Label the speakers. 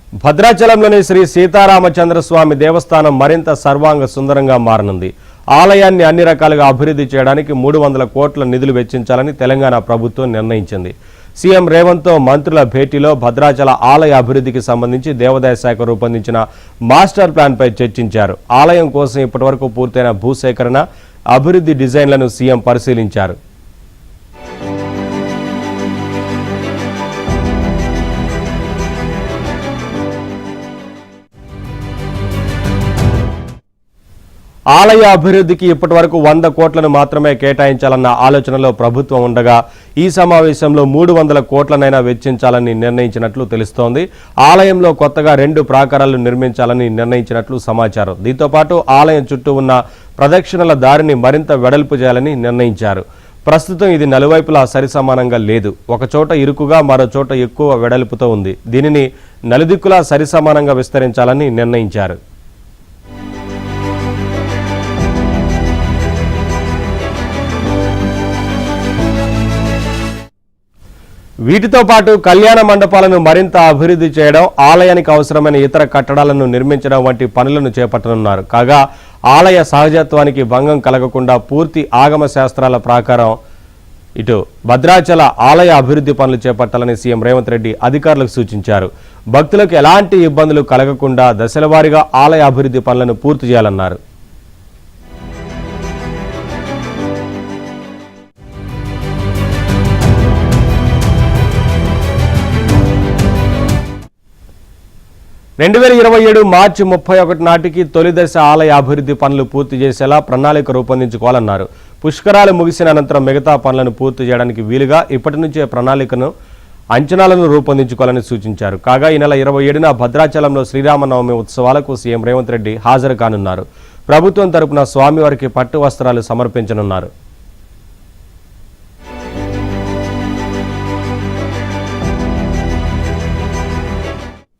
Speaker 1: భద్రాచలంలోని శ్రీ సీతారామచంద్ర స్వామి దేవస్థానం మరింత సర్వాంగ సుందరంగా మారనుంది. ఆలయాన్ని అన్ని రకాలుగా అభివృద్ధి చేయడానికి 300 కోట్ల నిధులు వెచ్చించాలని తెలంగాణ ప్రభుత్వం నిర్ణయించింది. సీఎం రేవంత్తో మంత్రుల భేటీలో భద్రాచల ఆలయ అభివృద్ధికి సంబంధించి దేవాదాయ శాఖ రూపొందించిన మాస్టర్ ప్లాన్పై చర్చించారు. ఆలయం కోసం ఇప్పటివరకు పూర్తయిన భూసేకరణ, అభివృద్ధి డిజైన్లను సీఎం పరిశీలించారు. ఆలయ అభివృద్ధికి ఇప్పటివరకు 100 కోట్లను మాత్రమే కేటాయించాలన్న ఆలోచనలో ప్రభుత్వం ఉండగా ఈ సమావేశంలో 300 కోట్లనైనా వెచ్చించాలని నిర్ణయించినట్లు తెలుస్తోంది. ఆలయంలో కొత్తగా 2 ప్రాకారాలు నిర్మించాలని నిర్ణయించినట్లు సమాచారం. దీంతో పాటు ఆలయం చుట్టూ ఉన్న ప్రదక్షిణల దారిని మరింత వెడల్పు చేయాలని నిర్ణయించారు. ప్రస్తుతం ఇది నలువైపులా సరిసమానంగా లేదు. ఒక చోట ఇరుకుగా, మరో చోట ఎక్కువ వెడల్పుతో ఉంది. దీనిని నలుదిక్కులా సరిసమానంగా విస్తరించాలని నిర్ణయించారు. వీటితో పాటు కళ్యాణ మండపాలను మరింత అభివృద్ధి చేయడం, ఆలయానికి అవసరమైన ఇతర కట్టడాలను నిర్మించడం వంటి పనులను చేపట్టనున్నారు. కాగా ఆలయ సహజత్వానికి భంగం కలగకుండా పూర్తి ఆగమ శాస్త్రాల ప్రకారం ఇటు భద్రాచల ఆలయ అభివృద్ధి పనులు చేపట్టాలని సీఎం రేవంత్ రెడ్డి అధికారులకు సూచించారు. భక్తులకు ఎలాంటి ఇబ్బందులు కలగకుండా దశలవారీగా ఆలయ అభివృద్ధి పనులను పూర్తి చేయాలన్నారు. మార్చి 31 నాటికి తొలి దశ ఆలయ అభివృద్ధి పనులు పూర్తి చేసేలా ప్రణాళిక రూపొందించుకోవాలన్నారు. పుష్కరాలు ముగిసిన అనంతరం మిగతా పనులను పూర్తి చేయడానికి వీలుగా ఇప్పటి నుంచే ప్రణాళికను, అంచనాలను రూపొందించుకోవాలని సూచించారు. కాగా ఈ నెల 27న భద్రాచలంలో శ్రీరామనవమి ఉత్సవాలకు సీఎం రేవంత్ రెడ్డి హాజరు కానున్నారు. ప్రభుత్వం తరపున స్వామివారికి పట్టు వస్త్రాలు సమర్పించనున్నారు.